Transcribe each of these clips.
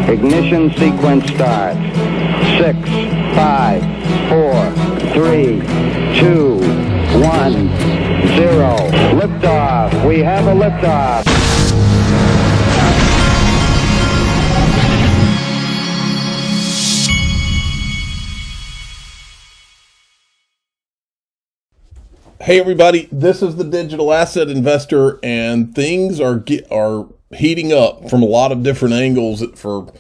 Ignition sequence starts. 6, 5, 4, 3, 2, 1, 0. Liftoff. We have a liftoff. Hey everybody, this is the Digital Asset Investor, and things are heating up from a lot of different angles for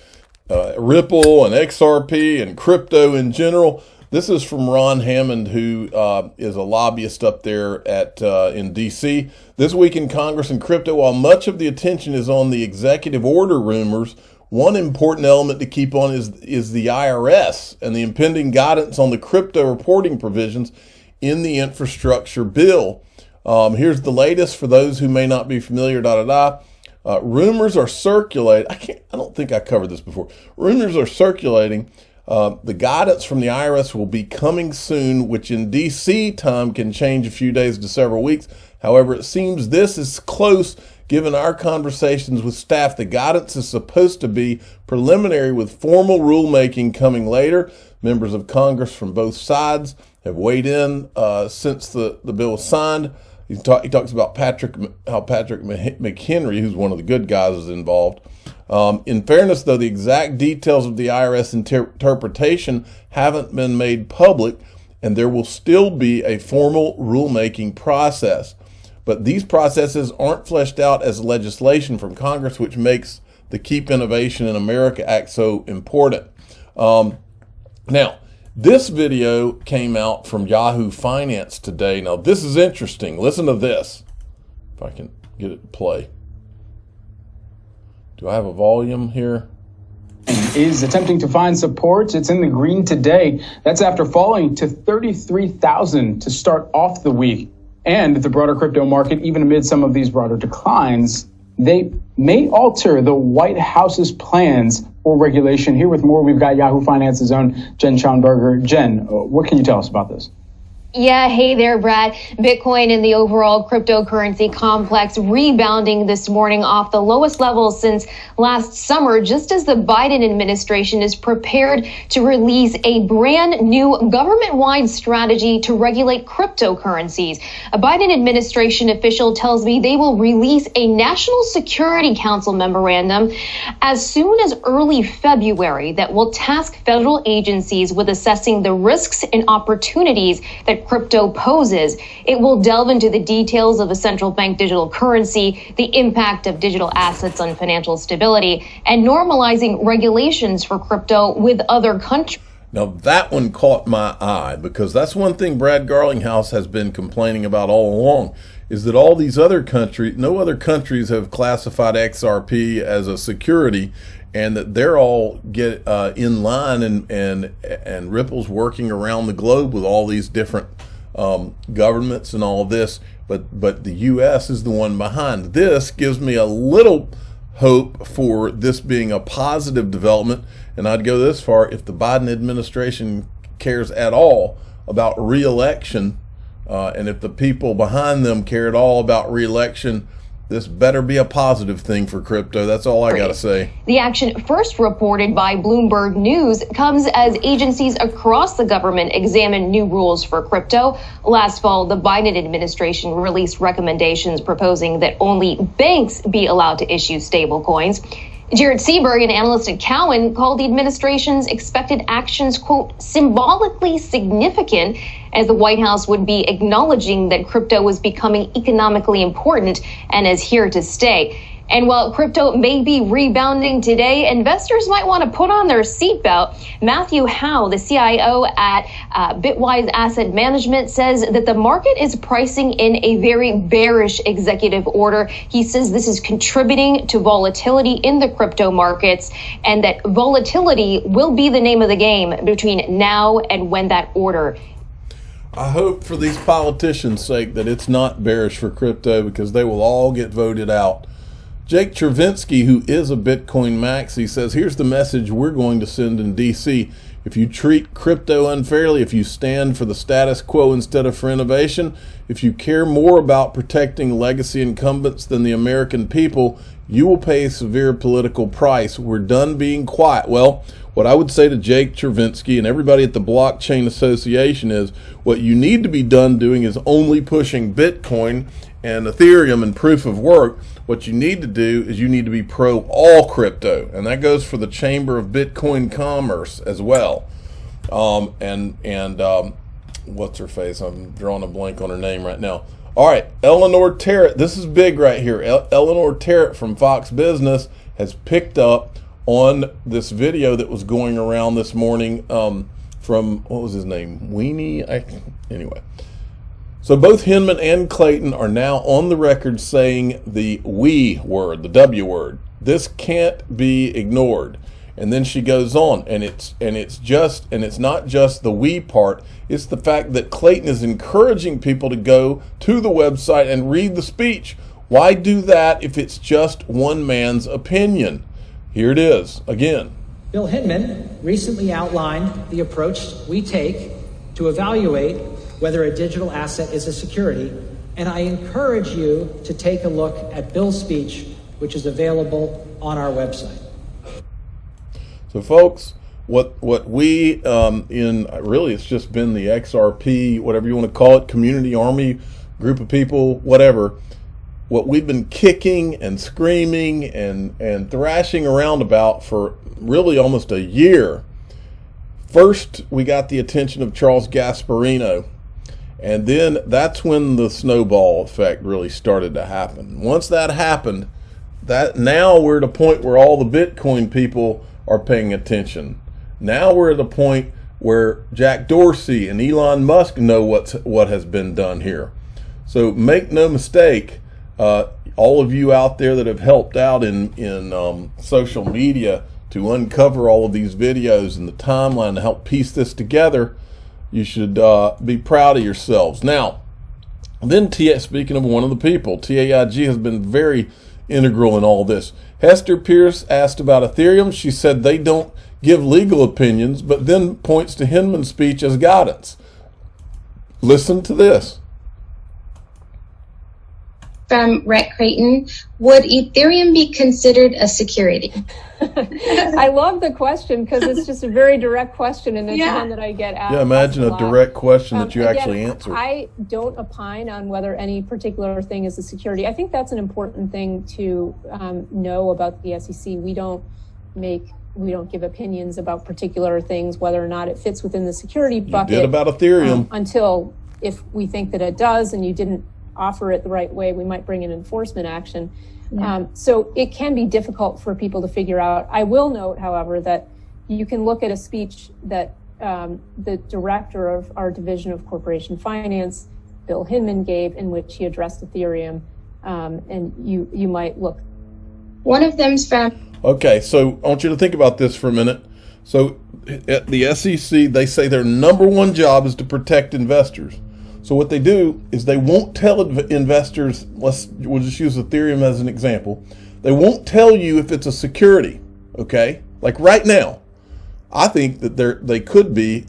Ripple and XRP and crypto in general. This is from Ron Hammond, who is a lobbyist up there in DC. This week in Congress and crypto, while much of the attention is on the executive order rumors, one important element to keep on is the IRS and the impending guidance on the crypto reporting provisions in the infrastructure bill. Here's the latest for those who may not be familiar. Rumors are circulating. I don't think I covered this before. Rumors are circulating. The guidance from the IRS will be coming soon, which in DC time can change a few days to several weeks. However, it seems this is close. Given our conversations with staff, the guidance is supposed to be preliminary with formal rulemaking coming later. Members of Congress from both sides have weighed in since the bill was signed. He talks about how Patrick McHenry, who's one of the good guys, is involved. In fairness, though, the exact details of the IRS interpretation haven't been made public, and there will still be a formal rulemaking process. But these processes aren't fleshed out as legislation from Congress, which makes the Keep Innovation in America Act so important. Now, this video came out from Yahoo Finance today. Now, this is interesting. Listen to this. If I can get it to play. Do I have a volume here? Is attempting to find support. It's in the green today. That's after falling to 33,000 to start off the week. And the broader crypto market, even amid some of these broader declines, they may alter the White House's plans for regulation. Here with more, we've got Yahoo Finance's own Jen Schonberger. Jen, what can you tell us about this? Yeah, hey there, Brad. Bitcoin and the overall cryptocurrency complex rebounding this morning off the lowest levels since last summer, just as the Biden administration is prepared to release a brand new government-wide strategy to regulate cryptocurrencies. A Biden administration official tells me they will release a National Security Council memorandum as soon as early February that will task federal agencies with assessing the risks and opportunities that crypto poses. It will delve into the details of a central bank digital currency, the impact of digital assets on financial stability, and normalizing regulations for crypto with other countries. Now that one caught my eye because that's one thing Brad Garlinghouse has been complaining about all along, is that all these other countries, no other countries have classified XRP as a security, and that they're all get in line, and Ripple's working around the globe with all these different governments and all this, but the U.S. is the one behind. This gives me a little hope for this being a positive development, and I'd go this far: if the Biden administration cares at all about re-election, and if the people behind them care at all about re-election, this better be a positive thing for crypto. That's all I got to say. The action, first reported by Bloomberg News, comes as agencies across the government examine new rules for crypto. Last fall, the Biden administration released recommendations proposing that only banks be allowed to issue stablecoins. Jared Seaberg, an analyst at Cowen, called the administration's expected actions, quote, symbolically significant, as the White House would be acknowledging that crypto was becoming economically important and is here to stay. And while crypto may be rebounding today, investors might want to put on their seatbelt. Matthew Howe, the CIO at Bitwise Asset Management, says that the market is pricing in a very bearish executive order. He says this is contributing to volatility in the crypto markets, and that volatility will be the name of the game between now and when that order. I hope for these politicians' sake that it's not bearish for crypto, because they will all get voted out. Jake Chervinsky, who is a Bitcoin maxi, says, here's the message we're going to send in DC. if you treat crypto unfairly, if you stand for the status quo instead of for innovation, if you care more about protecting legacy incumbents than the American people, you will pay a severe political price. We're done being quiet. Well, what I would say to Jake Chervinsky and everybody at the Blockchain Association is what you need to be done doing is only pushing Bitcoin and Ethereum and proof of work. What you need to do is you need to be pro all crypto, and that goes for the Chamber of Bitcoin Commerce as well. What's her face? I'm drawing a blank on her name right now. All right, Eleanor Terrett. This is big right here. Eleanor Terrett from Fox Business has picked up on this video that was going around this morning from, what was his name? Anyway. So both Hinman and Clayton are now on the record saying the we word, the W word. This can't be ignored. And then she goes on, and it's not just the we part, it's the fact that Clayton is encouraging people to go to the website and read the speech. Why do that if it's just one man's opinion? Here it is again. Bill Hinman recently outlined the approach we take to evaluate whether a digital asset is a security, and I encourage you to take a look at Bill's speech, which is available on our website. So folks, what we really it's just been the XRP, whatever you want to call it, community army group of people, whatever, what we've been kicking and screaming and thrashing around about for really almost a year. First, we got the attention of Charles Gasparino, and then that's when the snowball effect really started to happen. Once that happened, that now we're at a point where all the Bitcoin people are paying attention. Now we're at a point where Jack Dorsey and Elon Musk know what has been done here. So make no mistake, all of you out there that have helped out in social media to uncover all of these videos and the timeline to help piece this together, you should be proud of yourselves. Now, then speaking of one of the people, TAIG has been very integral in all this. Hester Pierce asked about Ethereum. She said they don't give legal opinions, but then points to Hinman's speech as guidance. Listen to this. From Rhett Creighton, would Ethereum be considered a security? I love the question because it's just a very direct question, and it's one that I get asked. Yeah, imagine a direct question that you again, actually answer. I don't opine on whether any particular thing is a security. I think that's an important thing to know about the SEC. We don't give opinions about particular things, whether or not it fits within the security bucket. You did about Ethereum. Until if we think that it does and you didn't offer it the right way, we might bring an enforcement action. So it can be difficult for people to figure out. I will note, however, that you can look at a speech that the director of our division of corporation finance, Bill Hinman, gave, in which he addressed Ethereum, and you might look. One of them's from. Okay, so I want you to think about this for a minute. So at the SEC, they say their number one job is to protect investors. So what they do is they won't tell investors, we'll just use Ethereum as an example. They won't tell you if it's a security, okay? Like right now, I think that they could be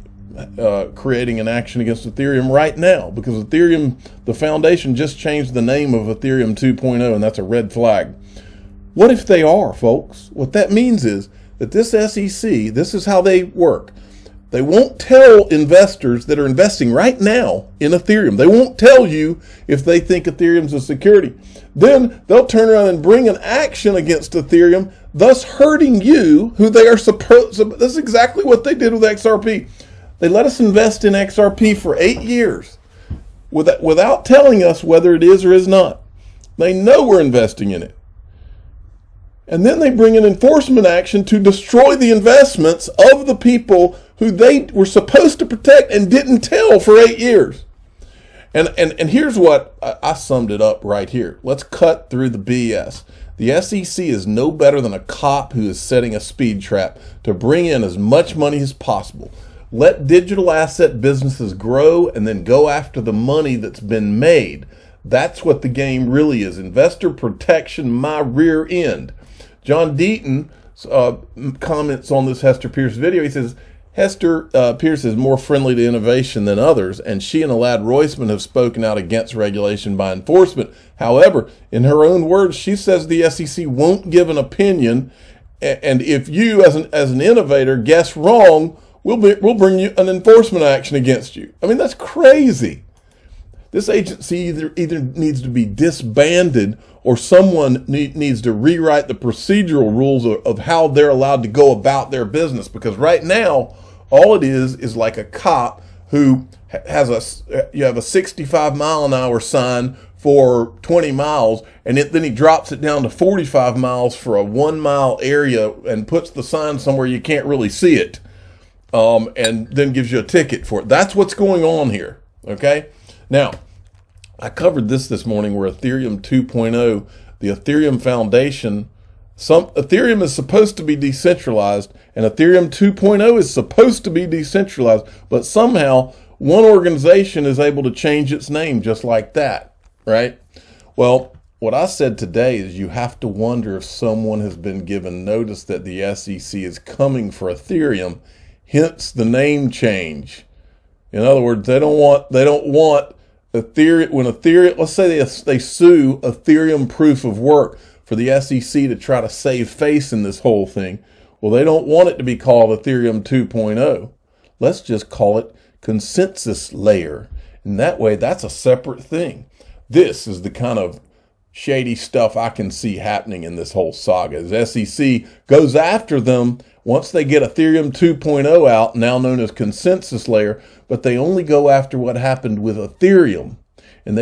creating an action against Ethereum right now because Ethereum, the foundation just changed the name of Ethereum 2.0, and that's a red flag. What if they are, folks? What that means is that this SEC, this is how they work. They won't tell investors that are investing right now in Ethereum. They won't tell you if they think Ethereum's a security. Then they'll turn around and bring an action against Ethereum, thus hurting you, who they are supposed to. This is exactly what they did with XRP. They let us invest in XRP for 8 years without telling us whether it is or is not. They know we're investing in it. And then they bring an enforcement action to destroy the investments of the people who they were supposed to protect and didn't tell for 8 years. And here's what I summed it up right here. Let's cut through the BS. The SEC is no better than a cop who is setting a speed trap to bring in as much money as possible. Let digital asset businesses grow and then go after the money that's been made. That's what the game really is. Investor protection, my rear end. John Deaton comments on this Hester Pierce video. He says, Hester Pierce is more friendly to innovation than others, and she and Alad Roisman have spoken out against regulation by enforcement. However, in her own words, she says the SEC won't give an opinion, and if you, as an innovator, guess wrong, we'll bring you an enforcement action against you. I mean, that's crazy. This agency either needs to be disbanded or someone needs to rewrite the procedural rules of how they're allowed to go about their business. Because right now, all it is like a cop who has you have a 65 mile an hour sign for 20 miles, and then he drops it down to 45 miles for a 1 mile area and puts the sign somewhere you can't really see it, and then gives you a ticket for it. That's what's going on here, okay? Now, I covered this morning where Ethereum 2.0, the Ethereum Foundation, Ethereum is supposed to be decentralized, and Ethereum 2.0 is supposed to be decentralized, but somehow one organization is able to change its name just like that, right? Well, what I said today is you have to wonder if someone has been given notice that the SEC is coming for Ethereum, hence the name change. In other words, they don't want Ethereum, when Ethereum, let's say they sue Ethereum proof of work for the SEC to try to save face in this whole thing. Well, they don't want it to be called Ethereum 2.0. Let's just call it consensus layer. And that way, that's a separate thing. This is the kind of shady stuff I can see happening in this whole saga. As SEC goes after them once they get Ethereum 2.0 out, now known as consensus layer, but they only go after what happened with Ethereum. And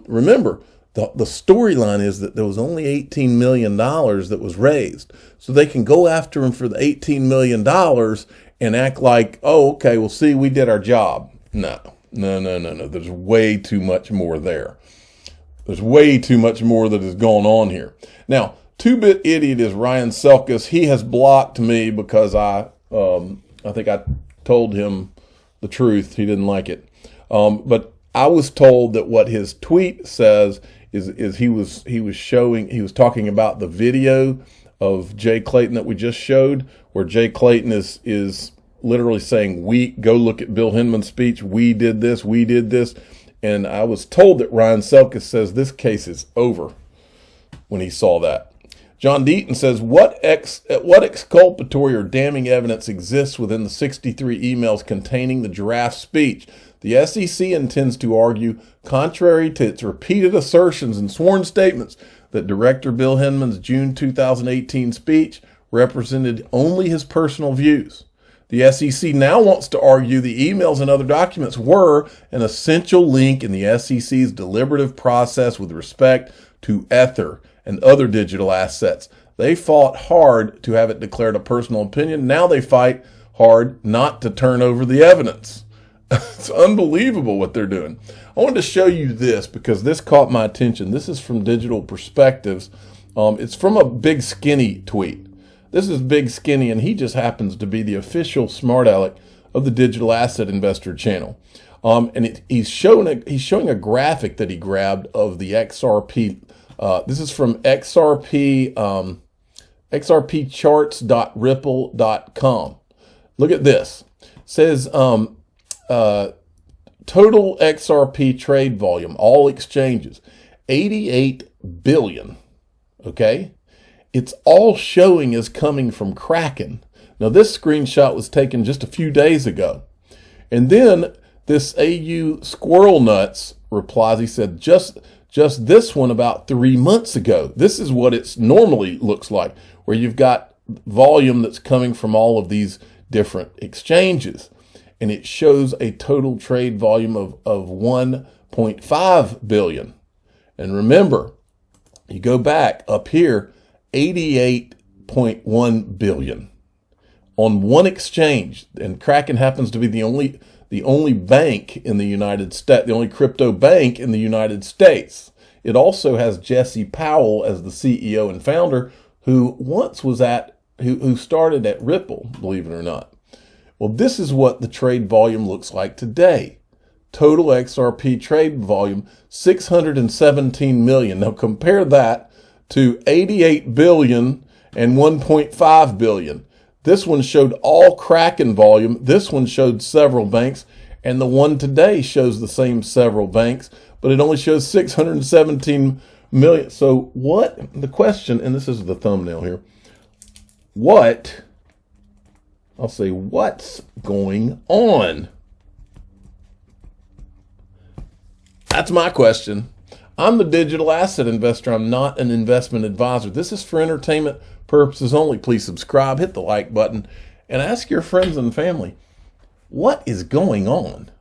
remember, the storyline is that there was only $18 million that was raised. So they can go after them for the $18 million and act like, oh, okay, well, see, we did our job. No. There's way too much more there. There's way too much more that is going on here. Now, 2-bit idiot is Ryan Selkis. He has blocked me because I think I told him the truth. He didn't like it. But I was told that what his tweet says is he was talking about the video of Jay Clayton that we just showed, where Jay Clayton is literally saying, go look at Bill Hinman's speech. We did this. And I was told that Ryan Selkis says this case is over when he saw that. John Deaton says, what exculpatory or damning evidence exists within the 63 emails containing the giraffe speech? The SEC intends to argue, contrary to its repeated assertions and sworn statements, that Director Bill Hinman's June 2018 speech represented only his personal views. The SEC now wants to argue the emails and other documents were an essential link in the SEC's deliberative process with respect to Ether and other digital assets. They fought hard to have it declared a personal opinion. Now they fight hard not to turn over the evidence. It's unbelievable what they're doing. I wanted to show you this because this caught my attention. This is from Digital Perspectives. It's from a Big Skinny tweet. This is Big Skinny, and he just happens to be the official smart aleck of the Digital Asset Investor channel. He's showing a graphic that he grabbed of the XRP. This is from XRP, xrpcharts.ripple.com. Look at this. It says total XRP trade volume, all exchanges, 88 billion. Okay? It's all showing as coming from Kraken. Now, this screenshot was taken just a few days ago. And then this AU Squirrel Nuts replies, he said, just this one about 3 months ago. This is what it normally looks like, where you've got volume that's coming from all of these different exchanges. And it shows a total trade volume of 1.5 billion. And remember, you go back up here, 88.1 billion on one exchange, and Kraken happens to be the only bank in the United States, the only crypto bank in the United States. It also has Jesse Powell as the CEO and founder, who started at Ripple, believe it or not. Well, this is what the trade volume looks like today. Total XRP trade volume, 617 million. Now compare that to 88 billion and 1.5 billion. This one showed all Kraken volume. This one showed several banks. And the one today shows the same several banks, but it only shows 617 million. So what, the question, and this is the thumbnail here, what, I'll say, what's going on? That's my question. I'm the digital asset investor. I'm not an investment advisor. This is for entertainment purposes only. Please subscribe, hit the like button, and ask your friends and family, what is going on?